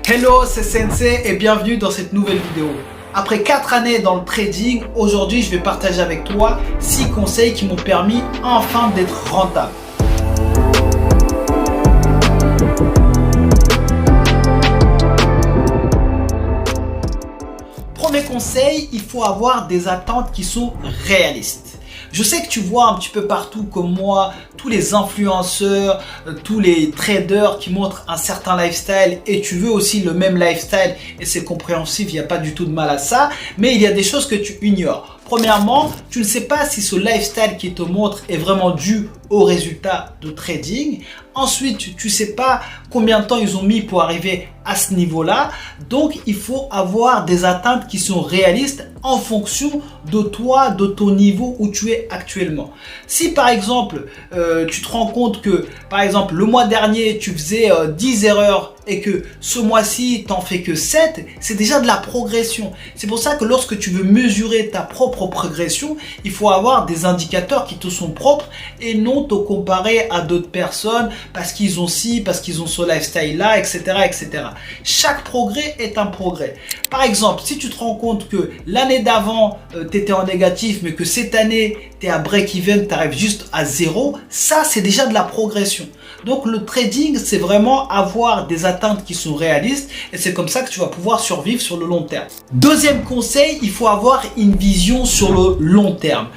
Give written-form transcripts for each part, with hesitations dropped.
Hello, c'est Sensei et bienvenue dans cette nouvelle vidéo. Après 4 années dans le trading, aujourd'hui je vais partager avec toi 6 conseils qui m'ont permis enfin d'être rentable. Premier conseil, il faut avoir des attentes qui sont réalistes. Je sais que tu vois un petit peu partout comme moi, tous les influenceurs, tous les traders qui montrent un certain lifestyle et tu veux aussi le même lifestyle et c'est compréhensif, il n'y a pas du tout de mal à ça, mais il y a des choses que tu ignores. Premièrement, tu ne sais pas si ce lifestyle qui te montre est vraiment dû au résultat de trading. Ensuite, tu ne sais pas combien de temps ils ont mis pour arriver à ce niveau-là. Donc, il faut avoir des attentes qui sont réalistes en fonction de toi, de ton niveau où tu es actuellement. Si par exemple, tu te rends compte que par exemple le mois dernier, tu faisais 10 erreurs et que ce mois-ci, tu n'en fais que 7, c'est déjà de la progression. C'est pour ça que lorsque tu veux mesurer ta propre progression, il faut avoir des indicateurs qui te sont propres et non te comparer à d'autres personnes parce qu'ils ont ci, parce qu'ils ont ce lifestyle-là, etc., etc. Chaque progrès est un progrès. Par exemple, si tu te rends compte que l'année d'avant, tu étais en négatif, mais que cette année, tu es à break-even, tu arrives juste à 0, ça, c'est déjà de la progression. Donc, le trading, c'est vraiment avoir des attentes qui sont réalistes et c'est comme ça que tu vas pouvoir survivre sur le long terme. Deuxième conseil, il faut avoir une vision sur le long terme.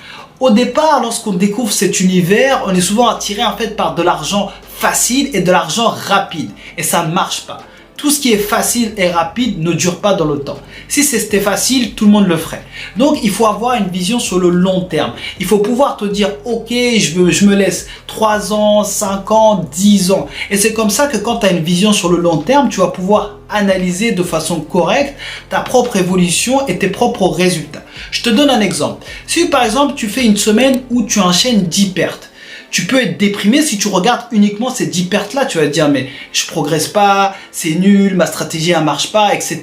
Au départ, lorsqu'on découvre cet univers, on est souvent attiré en fait par de l'argent facile et de l'argent rapide et ça ne marche pas. Tout ce qui est facile et rapide ne dure pas dans le temps. Si c'était facile, tout le monde le ferait. Donc, il faut avoir une vision sur le long terme. Il faut pouvoir te dire, ok, je me laisse 3 ans, 5 ans, 10 ans. Et c'est comme ça que quand tu as une vision sur le long terme, tu vas pouvoir analyser de façon correcte ta propre évolution et tes propres résultats. Je te donne un exemple. Si par exemple, tu fais une semaine où tu enchaînes 10 pertes, tu peux être déprimé si tu regardes uniquement ces 10 pertes-là. Tu vas te dire, mais je progresse pas, c'est nul, ma stratégie ne marche pas, etc.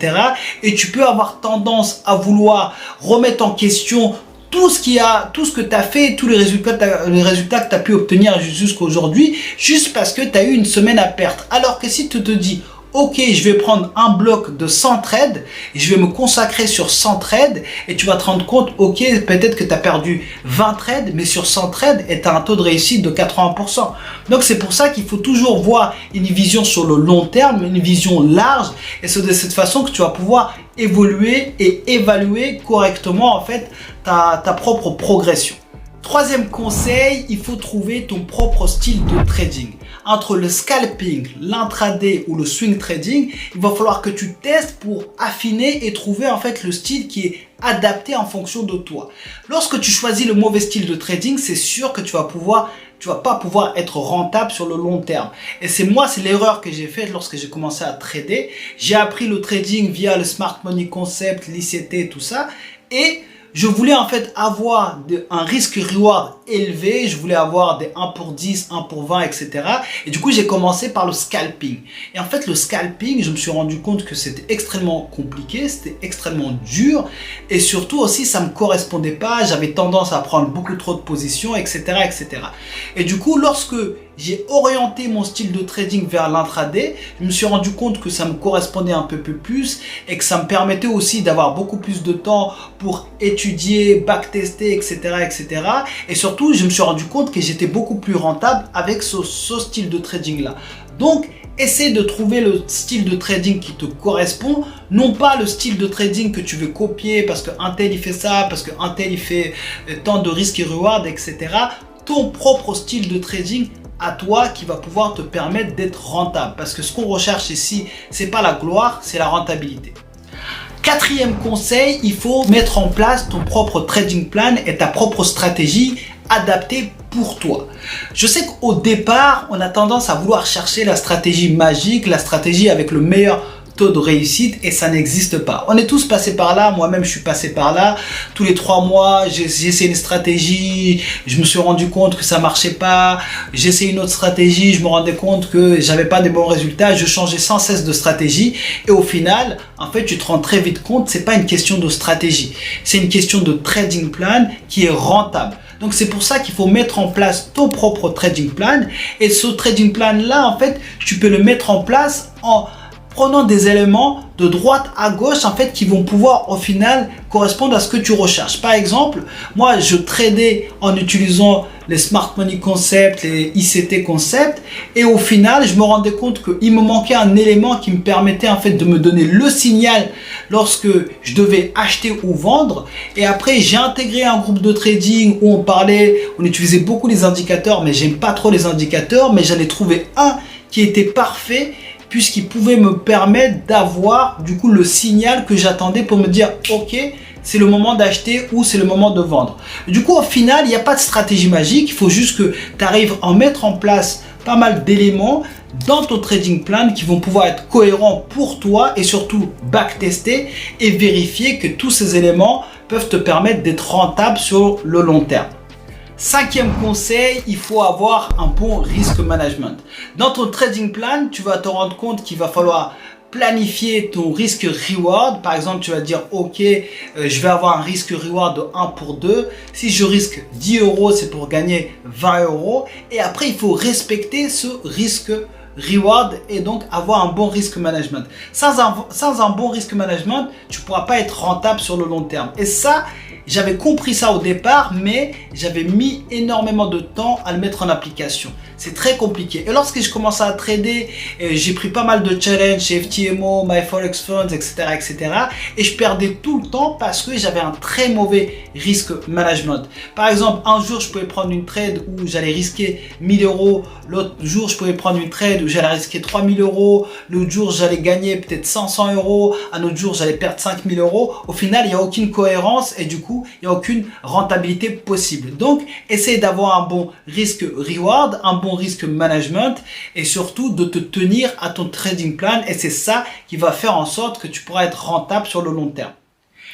Et tu peux avoir tendance à vouloir remettre en question tout ce que tu as fait, tous les résultats que tu as pu obtenir jusqu'à aujourd'hui, juste parce que tu as eu une semaine à perdre. Alors que si tu te dis, ok, je vais prendre un bloc de 100 trades, je vais me consacrer sur 100 trades et tu vas te rendre compte, ok, peut-être que tu as perdu 20 trades, mais sur 100 trades, tu as un taux de réussite de 80%. Donc, c'est pour ça qu'il faut toujours voir une vision sur le long terme, une vision large et c'est de cette façon que tu vas pouvoir évoluer et évaluer correctement en fait ta propre progression. Troisième conseil, il faut trouver ton propre style de trading. Entre le scalping, l'intraday ou le swing trading, il va falloir que tu testes pour affiner et trouver en fait le style qui est adapté en fonction de toi. Lorsque tu choisis le mauvais style de trading, c'est sûr que tu vas pas pouvoir être rentable sur le long terme. Et c'est l'erreur que j'ai faite lorsque j'ai commencé à trader. J'ai appris le trading via le Smart Money Concept, l'ICT, tout ça. Et je voulais en fait avoir un risque-reward élevé, je voulais avoir des 1 pour 10, 1 pour 20, etc. Et du coup, j'ai commencé par le scalping. Et en fait, le scalping, je me suis rendu compte que c'était extrêmement compliqué, c'était extrêmement dur. Et surtout aussi, ça ne me correspondait pas, j'avais tendance à prendre beaucoup trop de positions, etc., etc. Et du coup, lorsque j'ai orienté mon style de trading vers l'intraday, je me suis rendu compte que ça me correspondait un peu plus et que ça me permettait aussi d'avoir beaucoup plus de temps pour étudier, backtester, etc., etc. Et surtout, je me suis rendu compte que j'étais beaucoup plus rentable avec ce style de trading-là. Donc, essaie de trouver le style de trading qui te correspond, non pas le style de trading que tu veux copier parce qu'un tel il fait ça, parce qu'un tel il fait tant de risques et rewards, etc. Ton propre style de trading à toi qui va pouvoir te permettre d'être rentable. Parce que ce qu'on recherche ici, c'est pas la gloire, c'est la rentabilité. Quatrième conseil, il faut mettre en place ton propre trading plan et ta propre stratégie adaptée pour toi. Je sais qu'au départ, on a tendance à vouloir chercher la stratégie magique, la stratégie avec le meilleur taux de réussite et ça n'existe pas. On est tous passés par là, moi-même je suis passé par là. Tous les 3 mois, j'ai essayé une stratégie, je me suis rendu compte que ça marchait pas. J'ai essayé une autre stratégie, je me rendais compte que j'avais pas de bons résultats. Je changeais sans cesse de stratégie et au final, en fait, tu te rends très vite compte, c'est pas une question de stratégie, c'est une question de trading plan qui est rentable. Donc c'est pour ça qu'il faut mettre en place ton propre trading plan et ce trading plan là, en fait, tu peux le mettre en place en prenant des éléments de droite à gauche en fait qui vont pouvoir au final correspondre à ce que tu recherches. Par exemple, moi je tradais en utilisant les Smart Money Concept, les ICT Concept, et au final je me rendais compte qu'il me manquait un élément qui me permettait en fait de me donner le signal lorsque je devais acheter ou vendre. Et après j'ai intégré un groupe de trading où on utilisait beaucoup les indicateurs, mais j'aime pas trop les indicateurs, mais j'en ai trouvé un qui était parfait puisqu'il pouvait me permettre d'avoir du coup le signal que j'attendais pour me dire ok, c'est le moment d'acheter ou c'est le moment de vendre. Du coup au final il n'y a pas de stratégie magique, il faut juste que tu arrives à mettre en place pas mal d'éléments dans ton trading plan qui vont pouvoir être cohérents pour toi et surtout backtester et vérifier que tous ces éléments peuvent te permettre d'être rentable sur le long terme. Cinquième conseil, il faut avoir un bon risk management. Dans ton trading plan, tu vas te rendre compte qu'il va falloir planifier ton risque reward. Par exemple, tu vas dire ok, je vais avoir un risque reward de 1 pour 2. Si je risque 10 euros, c'est pour gagner 20 euros. Et après, il faut respecter ce risque reward et donc avoir un bon risk management. Sans un bon risk management, tu ne pourras pas être rentable sur le long terme. Et ça, j'avais compris ça au départ, mais j'avais mis énormément de temps à le mettre en application. C'est très compliqué. Et lorsque je commençais à trader, j'ai pris pas mal de challenges chez FTMO, MyForex Funds, etc., etc. Et je perdais tout le temps parce que j'avais un très mauvais risk management. Par exemple, un jour, je pouvais prendre une trade où j'allais risquer 1000 euros. L'autre jour, je pouvais prendre une trade où j'allais risquer 3000 euros. L'autre jour, j'allais gagner peut-être 500 euros. Un autre jour, j'allais perdre 5000 euros. Au final, il n'y a aucune cohérence et du coup, il n'y a aucune rentabilité possible. Donc, essaye d'avoir un bon risque reward, un bon risque management et surtout de te tenir à ton trading plan et c'est ça qui va faire en sorte que tu pourras être rentable sur le long terme.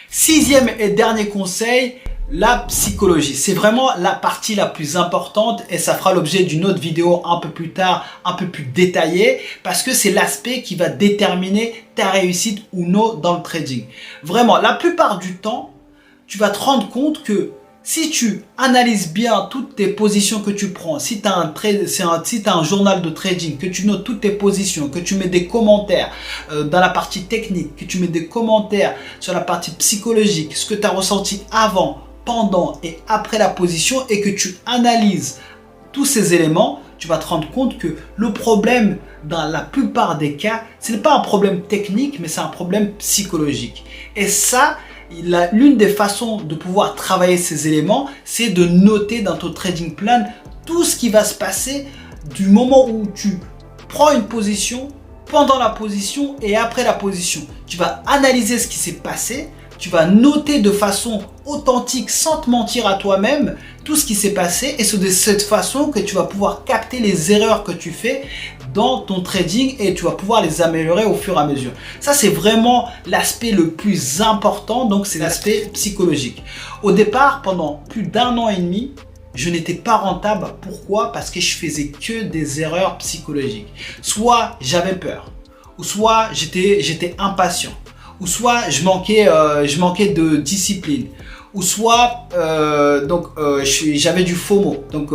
Sixième et dernier conseil, la psychologie. C'est vraiment la partie la plus importante et ça fera l'objet d'une autre vidéo un peu plus tard, un peu plus détaillée parce que c'est l'aspect qui va déterminer ta réussite ou non dans le trading. Vraiment, la plupart du temps, tu vas te rendre compte que si tu analyses bien toutes tes positions que tu prends, si tu as un journal de trading, que tu notes toutes tes positions, que tu mets des commentaires dans la partie technique, que tu mets des commentaires sur la partie psychologique, ce que tu as ressenti avant, pendant et après la position et que tu analyses tous ces éléments, tu vas te rendre compte que le problème dans la plupart des cas, ce n'est pas un problème technique, mais c'est un problème psychologique. Et ça, l'une des façons de pouvoir travailler ces éléments, c'est de noter dans ton trading plan tout ce qui va se passer du moment où tu prends une position, pendant la position et après la position. Tu vas analyser ce qui s'est passé, tu vas noter de façon authentique, sans te mentir à toi-même, tout ce qui s'est passé et c'est de cette façon que tu vas pouvoir capter les erreurs que tu fais dans ton trading et tu vas pouvoir les améliorer au fur et à mesure. Ça, c'est vraiment l'aspect le plus important, donc c'est l'aspect psychologique. Au départ, pendant plus d'1 an et demi, je n'étais pas rentable. Pourquoi? Parce que je faisais que des erreurs psychologiques. Soit j'avais peur, ou soit j'étais impatient, ou soit je manquais de discipline, ou soit j'avais du FOMO, donc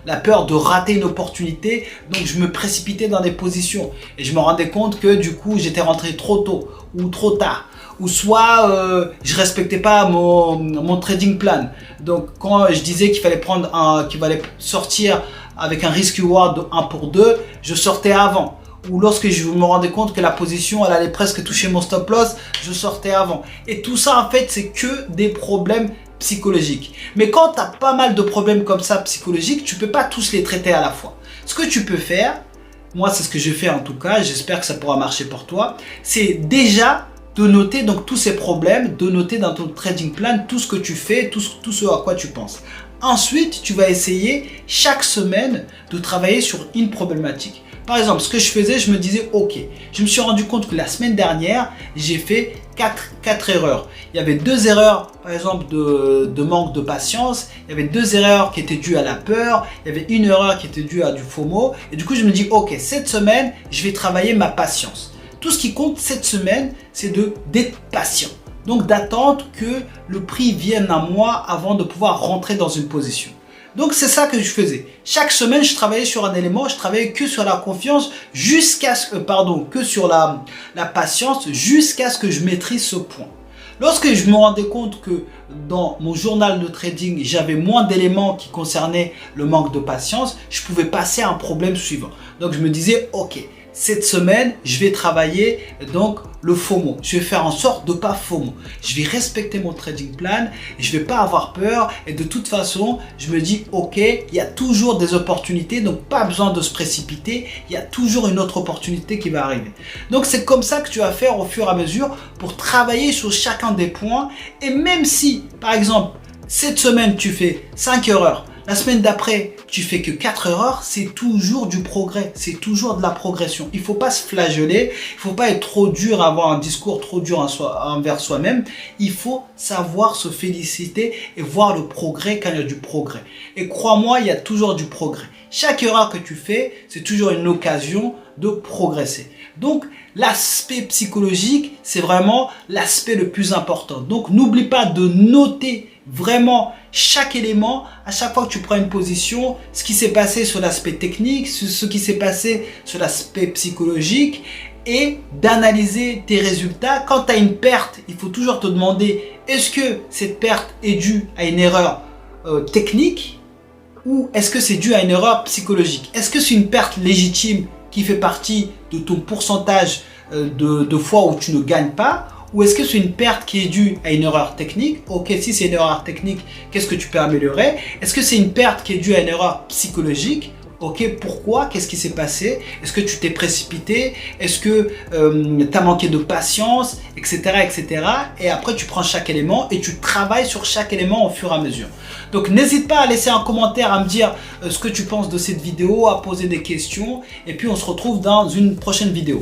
la peur de rater une opportunité, donc je me précipitais dans des positions et je me rendais compte que du coup j'étais rentré trop tôt ou trop tard, ou soit je respectais pas mon trading plan. Donc quand je disais qu'il fallait sortir avec un risk reward de 1 pour 2, je sortais avant. Ou lorsque je me rendais compte que la position elle allait presque toucher mon stop loss, je sortais avant. Et tout ça en fait c'est que des problèmes psychologiques. Mais quand tu as pas mal de problèmes comme ça psychologiques, tu peux pas tous les traiter à la fois. Ce que tu peux faire, moi c'est ce que je fais en tout cas, j'espère que ça pourra marcher pour toi, c'est déjà de noter donc tous ces problèmes, de noter dans ton trading plan tout ce que tu fais, tout ce à quoi tu penses. Ensuite, tu vas essayer chaque semaine de travailler sur une problématique. Par exemple, ce que je faisais, je me disais, ok, je me suis rendu compte que la semaine dernière, j'ai fait 4 erreurs. Il y avait 2 erreurs, par exemple, de manque de patience. Il y avait 2 erreurs qui étaient dues à la peur. Il y avait une erreur qui était due à du FOMO. Et du coup, je me dis, ok, cette semaine, je vais travailler ma patience. Tout ce qui compte cette semaine, c'est d'être patient. Donc, d'attendre que le prix vienne à moi avant de pouvoir rentrer dans une position. Donc c'est ça que je faisais. Chaque semaine, je travaillais sur un élément, je travaillais que sur la confiance jusqu'à ce que, que sur la patience jusqu'à ce que je maîtrise ce point. Lorsque je me rendais compte que dans mon journal de trading, j'avais moins d'éléments qui concernaient le manque de patience, je pouvais passer à un problème suivant. Donc je me disais, ok, cette semaine, je vais travailler donc le FOMO. Je vais faire en sorte de ne pas FOMO. Je vais respecter mon trading plan et je ne vais pas avoir peur. Et de toute façon, je me dis, ok, il y a toujours des opportunités, donc pas besoin de se précipiter. Il y a toujours une autre opportunité qui va arriver. Donc c'est comme ça que tu vas faire au fur et à mesure pour travailler sur chacun des points. Et même si, par exemple, cette semaine, tu fais 5 erreurs, la semaine d'après, tu fais que 4 erreurs, c'est toujours du progrès, c'est toujours de la progression. Il ne faut pas se flageller, il ne faut pas être trop dur, avoir un discours trop dur envers soi-même. Il faut savoir se féliciter et voir le progrès quand il y a du progrès. Et crois-moi, il y a toujours du progrès. Chaque erreur que tu fais, c'est toujours une occasion de progresser. Donc, l'aspect psychologique, c'est vraiment l'aspect le plus important. Donc, n'oublie pas de noter vraiment chaque élément, à chaque fois que tu prends une position, ce qui s'est passé sur l'aspect technique, ce qui s'est passé sur l'aspect psychologique et d'analyser tes résultats. Quand tu as une perte, il faut toujours te demander est-ce que cette perte est due à une erreur technique ou est-ce que c'est dû à une erreur psychologique? Est-ce que c'est une perte légitime qui fait partie de ton pourcentage de fois où tu ne gagnes pas? Ou est-ce que c'est une perte qui est due à une erreur technique? Ok, si c'est une erreur technique, qu'est-ce que tu peux améliorer? Est-ce que c'est une perte qui est due à une erreur psychologique? Ok, pourquoi? Qu'est-ce qui s'est passé? Est-ce que tu t'es précipité? Est-ce que tu as manqué de patience? Etc., etc. Et après, tu prends chaque élément et tu travailles sur chaque élément au fur et à mesure. Donc, n'hésite pas à laisser un commentaire, à me dire ce que tu penses de cette vidéo, à poser des questions. Et puis, on se retrouve dans une prochaine vidéo.